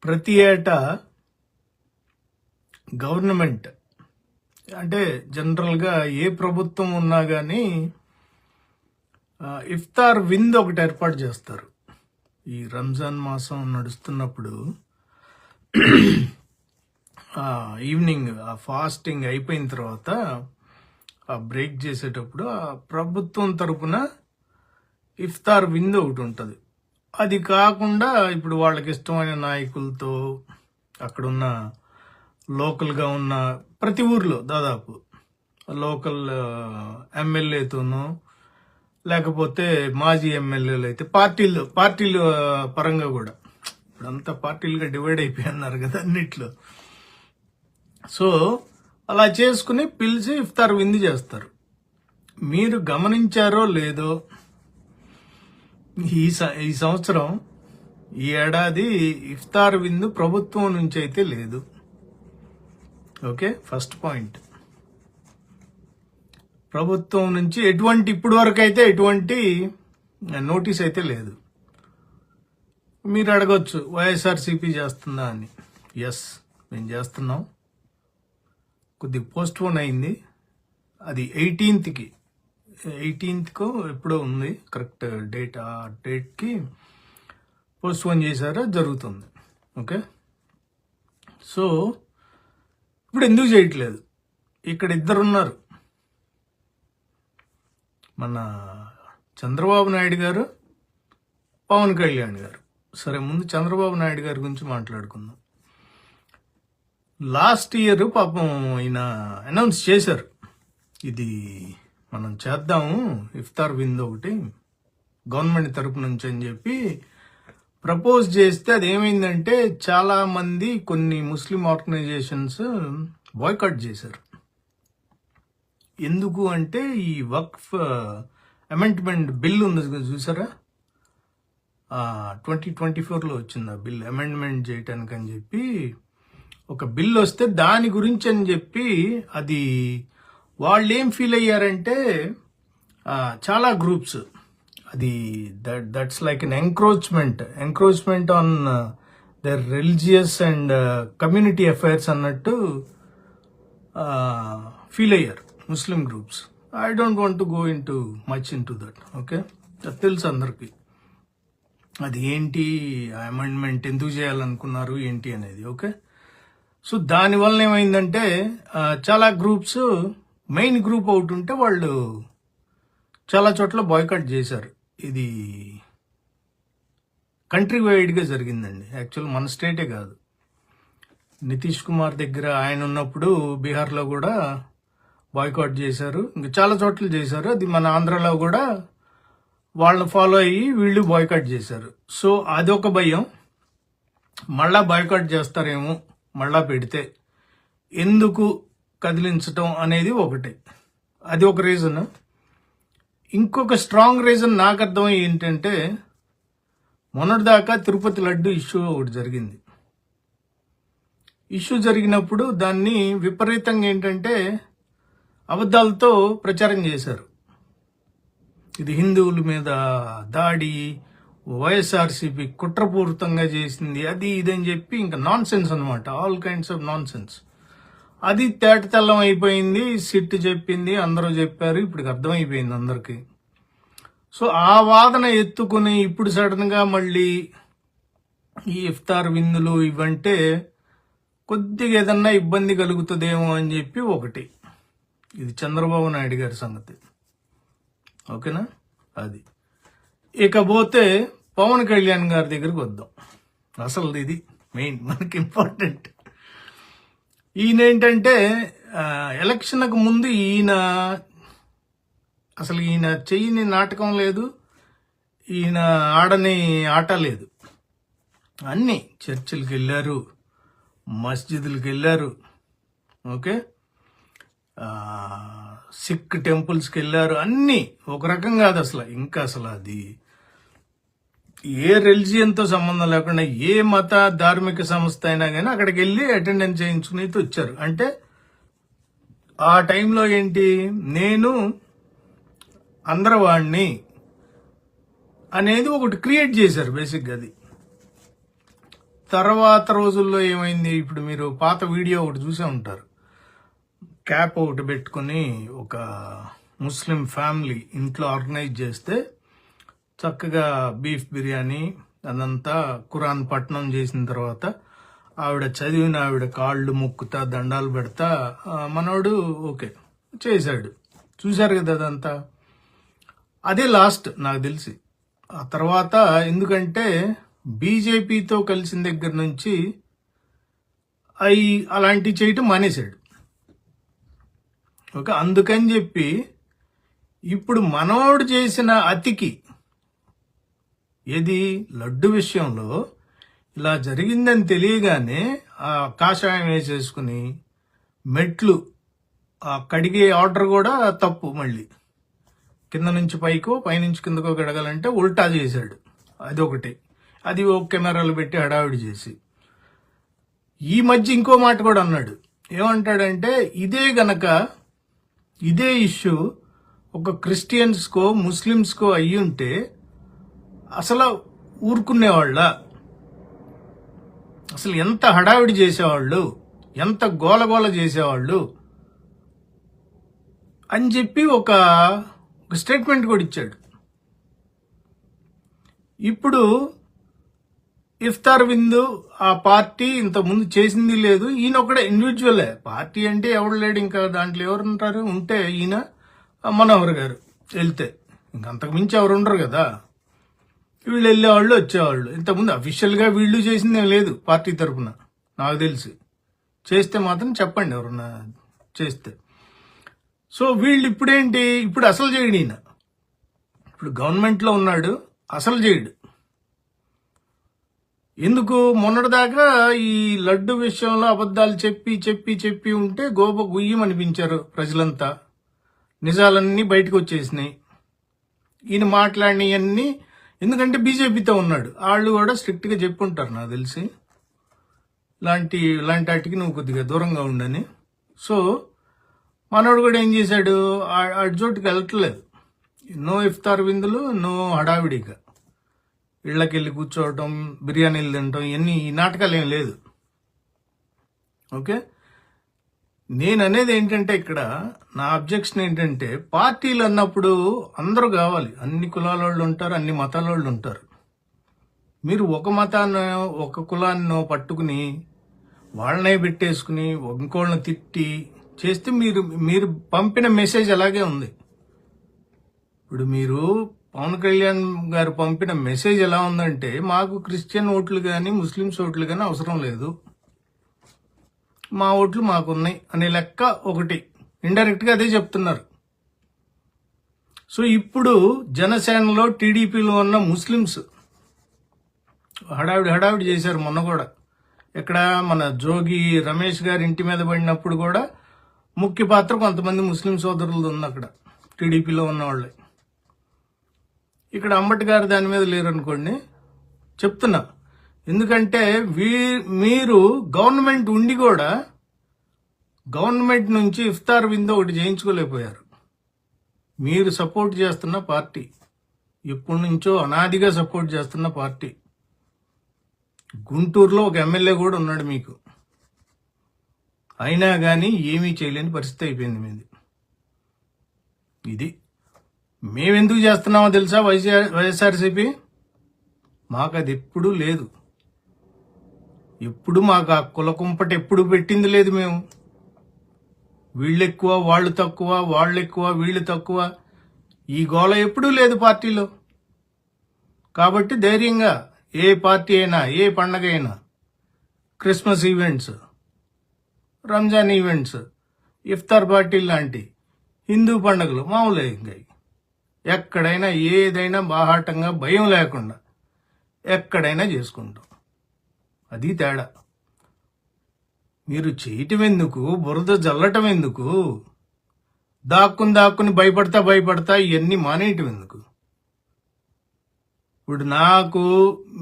ప్రతి ఏటా గవర్నమెంట్ అంటే జనరల్గా ఏ ప్రభుత్వం ఉన్నా కానీ ఇఫ్తార్ విందు ఒకటి ఏర్పాటు చేస్తారు. ఈ రంజాన్ మాసం నడుస్తున్నప్పుడు ఈవినింగ్ ఆ ఫాస్టింగ్ అయిపోయిన తర్వాత ఆ బ్రేక్ చేసేటప్పుడు ఆ ప్రభుత్వం తరపున ఇఫ్తార్ విందు ఒకటి ఉంటుంది. అది కాకుండా ఇప్పుడు వాళ్ళకి ఇష్టమైన నాయకులతో అక్కడున్న లోకల్గా ఉన్న ప్రతి ఊర్లో దాదాపు లోకల్ ఎమ్మెల్యేతోనూ లేకపోతే మాజీ ఎమ్మెల్యేలు అయితే పార్టీలు పరంగా కూడా ఇప్పుడంతా పార్టీలుగా డివైడ్ అయిపోయినారు కదా అన్నిట్లో. సో అలా చేసుకుని పిలిచి ఇఫ్తార్ విందు చేస్తారు. మీరు గమనించారో లేదో ఈ సంవత్సరం ఈ ఏడాది ఇఫ్తార్ విందు ప్రభుత్వం నుంచి అయితే లేదు. Okay, first point. ప్రభుత్వం నుంచి ఇప్పటి వరకు అయితే ఎటువంటి నోటీస్ అయితే లేదు. మీరు అడగొచ్చు వైఎస్ఆర్సీపీ చేస్తుందా అని. ఎస్, మేము చేస్తున్నాం. కొద్దిగా పోస్ట్ పోన్ అయింది. అది 18థ్కో ఎప్పుడో ఉంది కరెక్ట్ డేట్. ఆ డేట్కి పోస్ట్ పోన్ చేశారా, జరుగుతుంది. ఓకే, సో ఇప్పుడు ఎందుకు చేయట్లేదు? ఇక్కడ ఇద్దరున్నారు, మన చంద్రబాబు నాయుడు గారు, పవన్ కళ్యాణ్ గారు. సరే, ముందు చంద్రబాబు నాయుడు గారి గురించి మాట్లాడుకుందాం. లాస్ట్ ఇయర్ పాపం ఆయన అనౌన్స్ చేశారు, ఇది మనం చేద్దాము ఇఫ్తార్ విందు ఒకటి గవర్నమెంట్ తరపు నుంచి అని చెప్పి ప్రపోజ్ చేస్తే అది ఏమైందంటే చాలా మంది కొన్ని ముస్లిం ఆర్గనైజేషన్స్ బాయ్కాట్ చేశారు. ఎందుకు అంటే ఈ వక్ఫ్ అమెండ్మెంట్ బిల్ ఉంది చూసారా, 2024లో వచ్చింది ఆ బిల్ అమెండ్మెంట్ చేయటానికి అని చెప్పి ఒక బిల్ వస్తే దాని గురించి అని చెప్పి అది వాళ్ళు ఏం ఫీల్ అయ్యారంటే చాలా గ్రూప్స్ అది that's like an encroachment on their religious and community affairs అన్నట్టు ఫీల్ అయ్యారు Muslim groups. I don't want to go much into that. Okay, అది తెలుసు అందరికీ అది ఏంటి, అమెండ్మెంట్ ఎందుకు చేయాలనుకున్నారు ఏంటి అనేది. ఓకే, సో దానివల్ల ఏమైందంటే చాలా గ్రూప్స్, మెయిన్ గ్రూప్ ఒకటి ఉంటే వాళ్ళు చాలా చోట్ల బాయ్కాట్ చేశారు. ఇది కంట్రీ వైడ్గా జరిగిందండి. యాక్చువల్ మన స్టేటే కాదు, నితీష్ కుమార్ దగ్గర ఆయన ఉన్నప్పుడు బీహార్లో కూడా బాయ్కాట్ చేశారు, ఇంకా చాలా చోట్ల చేశారు. అది మన ఆంధ్రలో కూడా వాళ్ళని ఫాలో అయ్యి వీళ్ళు బాయ్కాట్ చేశారు. సో అదొక భయం, మళ్ళా బాయ్కాట్ చేస్తారేమో మళ్ళా పెడితే, ఎందుకు కదిలించటం అనేది ఒకటి, అది ఒక రీజన్. ఇంకొక స్ట్రాంగ్ రీజన్ నాకు అర్థమై ఏంటంటే మొన్నటిదాకా తిరుపతి లడ్డు ఇష్యూ ఒకటి జరిగింది. ఇష్యూ జరిగినప్పుడు దాన్ని విపరీతంగా ఏంటంటే అబద్ధాలతో ప్రచారం చేశారు. ఇది హిందువుల మీద దాడి, వైఎస్ఆర్సీపీ కుట్రపూరితంగా చేసింది, అది ఇదని చెప్పి ఇంకా నాన్ సెన్స్ అనమాట, all kinds of non sense. అది తేటతెల్లం అయిపోయింది, సిట్ చెప్పింది, అందరూ చెప్పారు, ఇప్పుడు అర్థమైపోయింది అందరికీ. సో ఆ వాదన ఎత్తుకుని ఇప్పుడు సడన్ గా మళ్ళీ ఈ ఇఫ్తార్ విందులు ఇవంటే కొద్దిగా ఏదన్నా ఇబ్బంది కలుగుతుందేమో అని చెప్పి ఒకటి. ఇది చంద్రబాబు నాయుడు గారి సంగతి. ఓకేనా, అది. ఇకపోతే పవన్ కళ్యాణ్ గారి దగ్గరికి వద్దాం. అసలు ఇది మెయిన్ మనకి ఇంపార్టెంట్. ఈయన ఏంటంటే ఎలక్షన్కు ముందు ఈయన చెయ్యని నాటకం లేదు, ఈయన ఆడని ఆట లేదు. అన్ని చర్చిలకు వెళ్ళారు, మస్జిద్లకు వెళ్ళారు, ఓకే, సిక్ టెంపుల్స్కి వెళ్ళారు, అన్నీ ఒక రకం కాదు అసలు. ఇంకా అసలు అది ఏ రిలిజియన్తో సంబంధం లేకుండా ఏ మత ధార్మిక సంస్థ అయినా కానీ అక్కడికి వెళ్ళి అటెండెన్స్ చేయించుకుని వచ్చారు. అంటే ఆ టైంలో ఏంటి, నేను అందరవాణ్ణి అనేది ఒకటి క్రియేట్ చేశారు బేసిక్గా. అది తర్వాత రోజుల్లో ఏమైంది, ఇప్పుడు మీరు పాత వీడియో ఒకటి చూసే ఉంటారు. క్యాప్ ఒకటి పెట్టుకుని ఒక ముస్లిం ఫ్యామిలీ ఇంట్లో ఆర్గనైజ్ చేస్తే చక్కగా బీఫ్ బిర్యానీ అదంతా ఖురాన్ పఠనం చేసిన తర్వాత ఆవిడ చదివిన ఆవిడ కాళ్ళు మొక్కుతా దండాలు పెడతా మనోడు ఓకే చేశాడు. చూశారు కదా అదంతా. అదే లాస్ట్ నాకు తెలిసి. ఆ తర్వాత ఎందుకంటే బీజేపీతో కలిసిన దగ్గర నుంచి అలాంటివి చేయటం మానేశాడు. ఓకే, అందుకని చెప్పి ఇప్పుడు మనోడు చేసిన అతికి ఏది లడ్డు విషయంలో ఇలా జరిగిందని తెలియగానే ఆ కాషాయం వేసేసుకుని మెట్లు కడిగే ఆర్డర్ కూడా తప్పు, మళ్ళీ కింద నుంచి పైకో పైనుంచి కిందకో కడగాలంటే ఉల్టా చేశాడు. అదొకటి. అది ఒక కెమెరాలు పెట్టి హడావిడి చేసి ఈ మధ్య ఇంకో మాట కూడా అన్నాడు. ఏమంటాడంటే ఇదే ఇష్యూ ఒక క్రిస్టియన్స్కో ముస్లిమ్స్కో అయ్యుంటే అసలు ఊరుకునేవాళ్ళ, అసలు ఎంత హడావిడి చేసేవాళ్ళు, ఎంత గోలగోల చేసేవాళ్ళు అని చెప్పి ఒక స్టేట్మెంట్ కూడా ఇచ్చాడు. ఇప్పుడు ఇఫ్తార్ విందు ఆ పార్టీ ఇంతకుముందు చేసింది లేదు. ఈయన ఒకడే ఇండివిజువలే. పార్టీ అంటే ఎవడు లేడు, ఇంకా దాంట్లో ఎవరు ఉంటారు? ఉంటే ఈయన మనోహర్ గారు వెళ్తే ఇంకంతకు మించి ఎవరు ఉండరు కదా. వీళ్ళు వెళ్ళేవాళ్ళు వచ్చేవాళ్ళు. ఇంతకుముందు అఫీషియల్గా వీళ్ళు చేసింది లేదు పార్టీ తరఫున నాకు తెలిసి. చేస్తే మాత్రం చెప్పండి ఎవరన్నా చేస్తే. సో వీళ్ళు ఇప్పుడేంటి, ఇప్పుడు అసలు చేయడు ఈయన. ఇప్పుడు గవర్నమెంట్లో ఉన్నాడు, అసలు చేయడు. ఎందుకు? మొన్నటిదాకా ఈ లడ్డు విషయంలో అబద్ధాలు చెప్పి ఉంటే గోప గుయ్యం అనిపించారు ప్రజలంతా. నిజాలన్నీ బయటకు వచ్చేసినాయి. ఈయన మాట్లాడినవన్నీ ఎందుకంటే బీజేపీతో ఉన్నాడు, వాళ్ళు కూడా స్ట్రిక్ట్గా చెప్పుంటారు నాకు తెలిసి, ఇలాంటి వాటికి నువ్వు కొద్దిగా దూరంగా ఉండని. సో మనోడు కూడా ఏం చేశాడు, అటు చోటుకి వెళ్ళట్లేదు. నో ఇఫ్తార్ విందులు, నో హడావిడిగా ఇళ్ళకెళ్ళి కూర్చోవటం, బిర్యానీలు తినటం, ఇవన్నీ ఈ నాటకాలు ఏం లేదు. ఓకే, నేను అనేది ఏంటంటే ఇక్కడ నా అబ్జెక్షన్ ఏంటంటే పార్టీలు అన్నప్పుడు అందరూ కావాలి. అన్ని కులాల వాళ్ళు ఉంటారు, అన్ని మతాల వాళ్ళు ఉంటారు. మీరు ఒక మతాన్ని ఒక కులాన్ని పట్టుకుని వాళ్ళనే పెట్టేసుకుని ఇంకోళ్ళని తిట్టి చేస్తే మీరు పంపిన మెసేజ్ అలాగే ఉంది. ఇప్పుడు మీరు పవన్ కళ్యాణ్ గారు పంపిన మెసేజ్ ఎలా ఉందంటే మాకు క్రిస్టియన్ ఓట్లు కానీ ముస్లిమ్స్ ఓట్లు కానీ అవసరం లేదు, మా ఓట్లు మాకున్నాయి అనే లెక్క ఒకటి. ఇండైరెక్ట్గా అదే చెప్తున్నారు. సో ఇప్పుడు జనసేనలో టీడీపీలో ఉన్న ముస్లిమ్స్ హడావిడి చేశారు. మొన్న కూడా ఇక్కడ మన జోగి రమేష్ గారి ఇంటి మీద పడినప్పుడు కూడా ముఖ్య పాత్ర కొంతమంది ముస్లిం సోదరులు ఉంది అక్కడ టీడీపీలో ఉన్న వాళ్ళే. ఇక్కడ అంబటి గారు దాని మీద లేరనుకోండి, చెప్తున్నా. ఎందుకంటే మీరు గవర్నమెంట్ ఉండి కూడా గవర్నమెంట్ నుంచి ఇఫ్తార్ విందు ఒకటి చేయించుకోలేకపోయారు. మీరు సపోర్ట్ చేస్తున్న పార్టీ, ఎప్పటి నుంచో అనాదిగా సపోర్ట్ చేస్తున్న పార్టీ. గుంటూరులో ఒక ఎమ్మెల్యే కూడా ఉన్నాడు మీకు, అయినా కానీ ఏమీ చేయలేని పరిస్థితి అయిపోయింది మీది. ఇది మేమెందుకు చేస్తున్నామో తెలుసా? వైఎస్ఆర్సీపీ మాకు అది ఎప్పుడూ లేదు. ఎప్పుడు మాకు ఆ కులకుంపట ఎప్పుడు పెట్టింది లేదు. మేము వీళ్ళు ఎక్కువ వాళ్ళు తక్కువ, వాళ్ళు ఎక్కువ వీళ్ళు తక్కువ, ఈ గోళ ఎప్పుడూ లేదు పార్టీలో. కాబట్టి ధైర్యంగా ఏ పార్టీ అయినా, ఏ పండగ అయినా, క్రిస్మస్ ఈవెంట్స్, రంజాన్ ఈవెంట్స్, ఇఫ్తార్ పార్టీలు లాంటి హిందూ పండుగలు మామూలే. ఇంకా ఎక్కడైనా ఏదైనా బాహాటంగా భయం లేకుండా ఎక్కడైనా చేసుకుంటాం. అది తేడా. మీరు చేయటం ఎందుకు, బురద జల్లటం ఎందుకు, దాక్కుని భయపడతా ఇవన్నీ మానేయటం ఎందుకు? ఇప్పుడు నాకు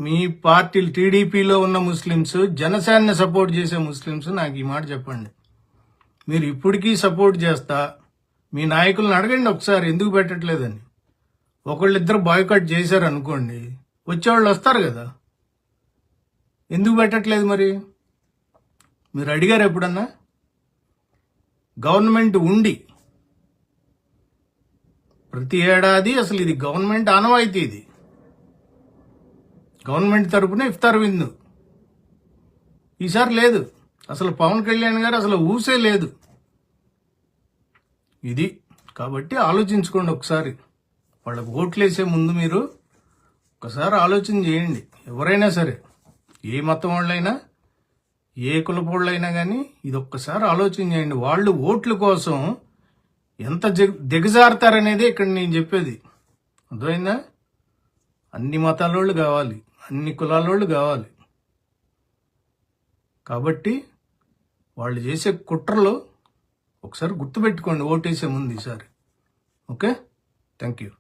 మీ పార్టీలు టీడీపీలో ఉన్న ముస్లిమ్స్, జనసేనని సపోర్ట్ చేసే ముస్లిమ్స్ నాకు ఈ మాట చెప్పండి. మీరు ఇప్పటికీ సపోర్ట్ చేస్తా మీ నాయకులను అడగండి ఒకసారి ఎందుకు పెట్టట్లేదని. ఒకళ్ళిద్దరు బాయ్కాట్ చేశారు అనుకోండి, వచ్చేవాళ్ళు వస్తారు కదా. ఎందుకు పెట్టట్లేదు మరి? మీరు అడిగారు ఎప్పుడన్నా? గవర్నమెంట్ ఉండి ప్రతి ఏడాది అసలు ఇది గవర్నమెంట్ ఆనవాయితీ, ఇది గవర్నమెంట్ తరపున ఇఫ్తార్ విందు. ఈసారి లేదు. అసలు పవన్ కళ్యాణ్ గారు అసలు ఊసే లేదు ఇది. కాబట్టి ఆలోచించుకోండి ఒకసారి. వాళ్ళకు ఓట్లేసే ముందు మీరు ఒకసారి ఆలోచన చేయండి. ఎవరైనా సరే, ఏ మతం వాళ్ళైనా, ఏ కులపోళ్ళైనా కానీ ఇది ఒక్కసారి ఆలోచన చేయండి. వాళ్ళు ఓట్ల కోసం ఎంత దిగజారుతారనేది ఇక్కడ నేను చెప్పేది. అర్థమైందా? అన్ని మతాలోళ్ళు కావాలి, అన్ని కులాలోళ్ళు కావాలి. కాబట్టి వాళ్ళు చేసే కుట్రలో ఒకసారి గుర్తుపెట్టుకోండి ఓటేసే ముందు ఈసారి. Okay, thank you.